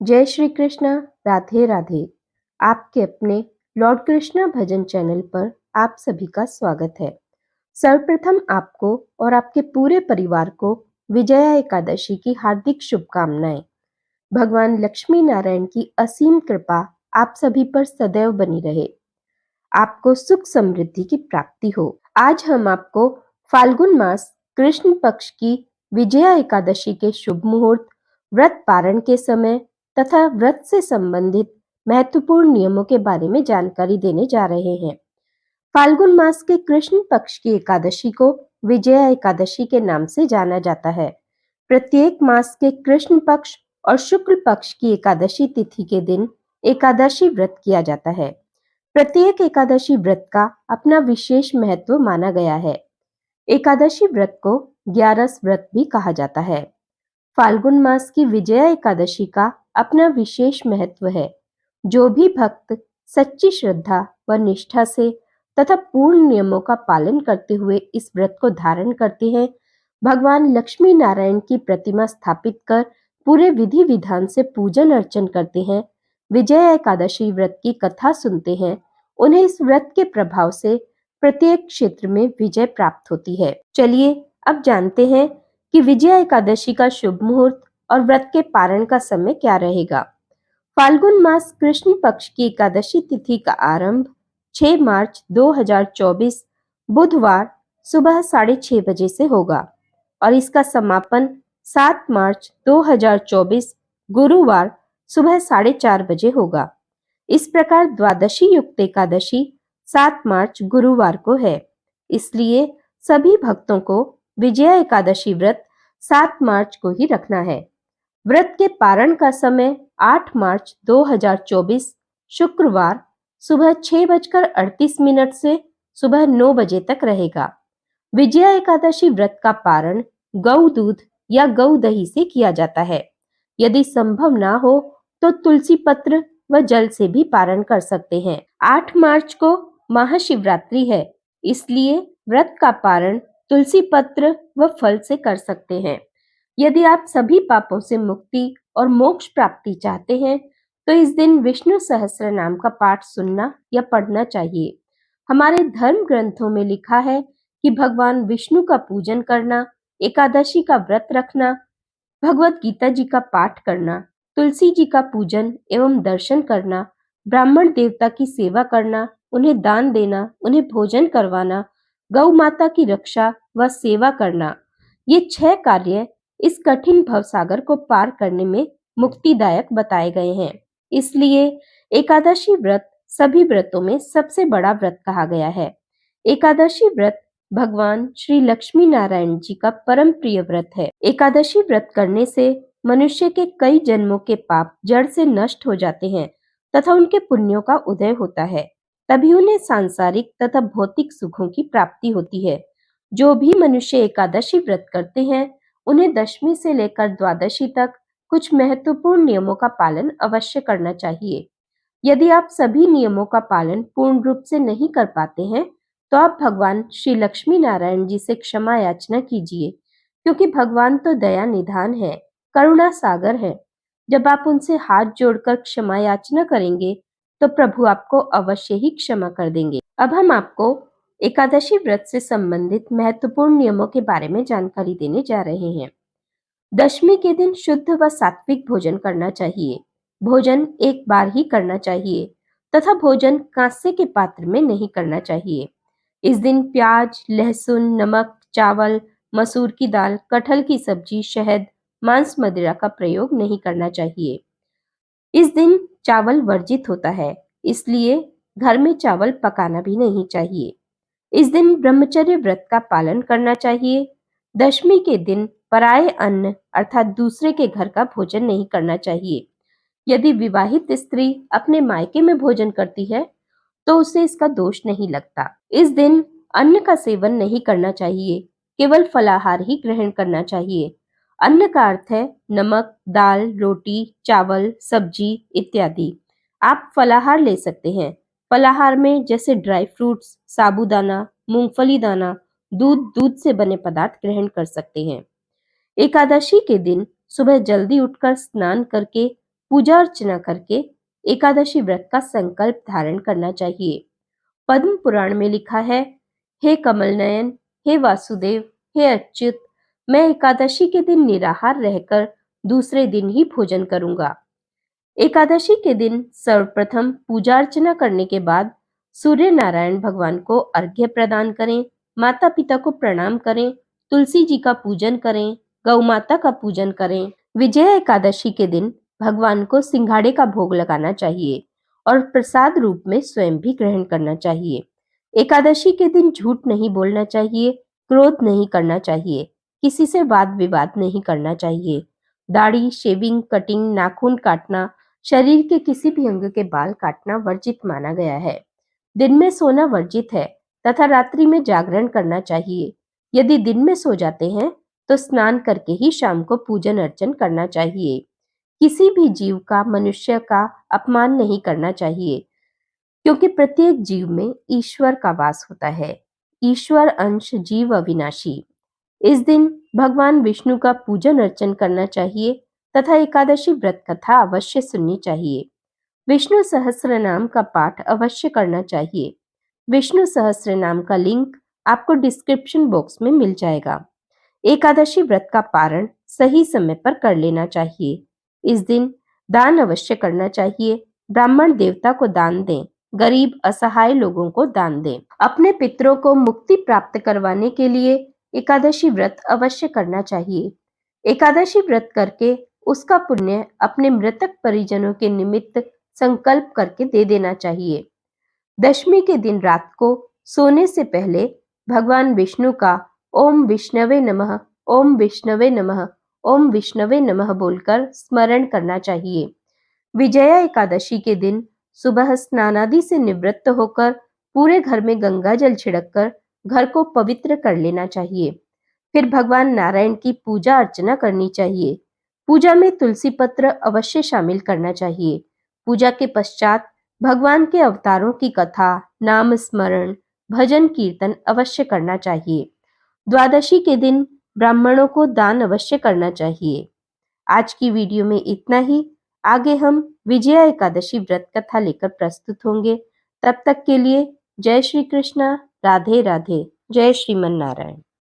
जय श्री कृष्णा। राधे राधे। आपके अपने लॉर्ड कृष्णा भजन चैनल पर आप सभी का स्वागत है। सर्वप्रथम आपको और आपके पूरे परिवार को विजया एकादशी की हार्दिक शुभकामनाएं। भगवान लक्ष्मी नारायण की असीम कृपा आप सभी पर सदैव बनी रहे। आपको सुख समृद्धि की प्राप्ति हो। आज हम आपको फाल्गुन मास कृष्ण पक्ष की विजया एकादशी के शुभ मुहूर्त, व्रत पारण के समय तथा व्रत से संबंधित महत्वपूर्ण नियमों के बारे में जानकारी देने जा रहे हैं। फाल्गुन मास के कृष्ण पक्ष की एकादशी को विजया एकादशी के नाम से जाना जाता है। प्रत्येक मास के कृष्ण पक्ष और शुक्ल पक्ष की एकादशी तिथि के दिन एकादशी व्रत किया जाता है। प्रत्येक एकादशी व्रत का अपना विशेष महत्व माना गया है। एकादशी व्रत को 11 व्रत भी कहा जाता है। फाल्गुन मास की विजया एकादशी का अपना विशेष महत्व है। जो भी भक्त सच्ची श्रद्धा व निष्ठा से तथा पूर्ण नियमों का पालन करते हुए इस व्रत को धारण करते हैं, भगवान लक्ष्मी नारायण की प्रतिमा स्थापित कर पूरे विधि विधान से पूजन अर्चन करते हैं, विजया एकादशी व्रत की कथा सुनते हैं, उन्हें इस व्रत के प्रभाव से प्रत्येक क्षेत्र में विजय प्राप्त होती है। चलिए अब जानते हैं कि विजया एकादशी का शुभ मुहूर्त और व्रत के पारण का समय क्या रहेगा। फाल्गुन मास कृष्ण पक्ष की एकादशी तिथि का आरंभ 6 मार्च 2024 बुधवार सुबह 6:30 बजे से होगा और इसका समापन 7 मार्च 2024 गुरुवार सुबह 4:30 बजे होगा। इस प्रकार द्वादशी युक्त एकादशी 7 मार्च गुरुवार को है। इसलिए सभी भक्तों को विजया एकादशी व्रत 7 मार्च को ही रखना है। व्रत के पारण का समय 8 मार्च 2024 शुक्रवार सुबह 6:38 से सुबह 9 बजे तक रहेगा। विजया एकादशी व्रत का पारण गौ दूध या गौ दही से किया जाता है। यदि संभव ना हो तो तुलसी पत्र व जल से भी पारण कर सकते हैं। 8 मार्च को महाशिवरात्रि है, इसलिए व्रत का पारण तुलसी पत्र व फल से कर सकते हैं। यदि आप सभी पापों से मुक्ति और मोक्ष प्राप्ति चाहते हैं तो इस दिन विष्णु सहस्त्र नाम का पाठ सुनना या पढ़ना चाहिए। हमारे धर्म ग्रंथों में लिखा है कि भगवान विष्णु का पूजन करना, एकादशी का व्रत रखना, भगवत गीता जी का पाठ करना, तुलसी जी का पूजन एवं दर्शन करना, ब्राह्मण देवता की सेवा करना, उन्हें दान देना, उन्हें भोजन करवाना, गौ माता की रक्षा व सेवा करना, ये 6 कार्य इस कठिन भवसागर को पार करने में मुक्तिदायक बताए गए हैं। इसलिए एकादशी व्रत सभी व्रतों में सबसे बड़ा व्रत कहा गया है। एकादशी व्रत भगवान श्री लक्ष्मी नारायण जी का परम प्रिय व्रत है। एकादशी व्रत करने से मनुष्य के कई जन्मों के पाप जड़ से नष्ट हो जाते हैं तथा उनके पुण्यों का उदय होता है। तभी उन्हें सांसारिक तथा भौतिक सुखों की प्राप्ति होती है। जो भी मनुष्य एकादशी व्रत करते हैं उन्हें दशमी से लेकर द्वादशी तक कुछ महत्वपूर्ण नियमों का पालन अवश्य करना चाहिए। यदि आप सभी नियमों का पालन पूर्ण रूप से नहीं कर पाते हैं तो आप भगवान श्री लक्ष्मी नारायण जी से क्षमा याचना कीजिए, क्योंकि भगवान तो दया निधान है, करुणा सागर है। जब आप उनसे हाथ जोड़कर क्षमा याचना करेंगे तो प्रभु आपको अवश्य ही क्षमा कर देंगे। अब हम आपको एकादशी व्रत से संबंधित महत्वपूर्ण नियमों के बारे में जानकारी देने जा रहे हैं। दशमी के दिन शुद्ध व सात्विक भोजन करना चाहिए। भोजन एक बार ही करना चाहिए तथा भोजन कांसे के पात्र में नहीं करना चाहिए। इस दिन प्याज, लहसुन, नमक, चावल, मसूर की दाल, कटहल की सब्जी, शहद, मांस, मदिरा का प्रयोग नहीं करना चाहिए। इस दिन चावल वर्जित होता है, इसलिए घर में चावल पकाना भी नहीं चाहिए। इस दिन ब्रह्मचर्य व्रत का पालन करना चाहिए। दशमी के दिन पराये अन्न अर्थात दूसरे के घर का भोजन नहीं करना चाहिए। यदि विवाहित स्त्री अपने मायके में भोजन करती है तो उसे इसका दोष नहीं लगता। इस दिन अन्न का सेवन नहीं करना चाहिए, केवल फलाहार ही ग्रहण करना चाहिए। अन्न का अर्थ है नमक, दाल, रोटी, चावल, सब्जी इत्यादि। आप फलाहार ले सकते हैं। फलाहार में जैसे ड्राई फ्रूट्स, साबूदाना, मूंगफली दाना, दूध से बने पदार्थ ग्रहण कर सकते हैं। एकादशी के दिन सुबह जल्दी उठकर स्नान करके पूजा अर्चना करके एकादशी व्रत का संकल्प धारण करना चाहिए। पद्म पुराण में लिखा है, हे कमल नयन, हे वासुदेव, हे अच्युत, मैं एकादशी के दिन निराहार रहकर दूसरे दिन ही भोजन करूंगा। एकादशी के दिन सर्वप्रथम पूजा अर्चना करने के बाद सूर्य नारायण भगवान को अर्घ्य प्रदान करें, माता पिता को प्रणाम करें, तुलसी जी का पूजन करें, गौ माता का पूजन करें। विजया एकादशी के दिन भगवान को सिंघाड़े का भोग लगाना चाहिए और प्रसाद रूप में स्वयं भी ग्रहण करना चाहिए। एकादशी के दिन झूठ नहीं बोलना चाहिए, क्रोध नहीं करना चाहिए, किसी से वाद विवाद नहीं करना चाहिए। दाढ़ी, शेविंग, कटिंग, नाखून काटना, शरीर के किसी भी अंग के बाल काटना वर्जित माना गया है। दिन में सोना वर्जित है तथा रात्रि में जागरण करना चाहिए। यदि दिन में सो जाते हैं तो स्नान करके ही शाम को पूजन अर्चन करना चाहिए। किसी भी जीव का, मनुष्य का अपमान नहीं करना चाहिए, क्योंकि प्रत्येक जीव में ईश्वर का वास होता है। ईश्वर अंश जीव अविनाशी। इस दिन भगवान विष्णु का पूजन अर्चन करना चाहिए तथा एकादशी व्रत कथा अवश्य सुननी चाहिए। विष्णु सहस्त्र नाम का पाठ अवश्य करना चाहिए। विष्णु सहस्त्र नाम का लिंक आपको डिस्क्रिप्शन बॉक्स में मिल जाएगा। एकादशी व्रत का पारण सही समय पर कर लेना चाहिए। इस दिन दान अवश्य करना चाहिए। ब्राह्मण देवता को दान दें, गरीब असहाय लोगों को दान दें। अपने पितरों को मुक्ति प्राप्त करवाने के लिए एकादशी व्रत अवश्य करना चाहिए। एकादशी व्रत करके उसका पुण्य अपने मृतक परिजनों के निमित्त संकल्प करके दे देना चाहिए। दशमी के दिन रात को सोने से पहले भगवान विष्णु का ओम विष्णवे नमः, ओम विष्णवे नमः, ओम विष्णवे नमः बोलकर स्मरण करना चाहिए। विजया एकादशी के दिन सुबह स्नानादि से निवृत्त होकर पूरे घर में गंगा जल छिड़ककर घर को पवित्र कर लेना चाहिए। फिर भगवान नारायण की पूजा अर्चना करनी चाहिए। पूजा में तुलसी पत्र अवश्य शामिल करना चाहिए। पूजा के पश्चात भगवान के अवतारों की कथा, नाम स्मरण, भजन कीर्तन अवश्य करना चाहिए। द्वादशी के दिन ब्राह्मणों को दान अवश्य करना चाहिए। आज की वीडियो में इतना ही। आगे हम विजया एकादशी व्रत कथा लेकर प्रस्तुत होंगे। तब तक के लिए जय श्री कृष्णा, राधे राधे, जय श्रीमन नारायण।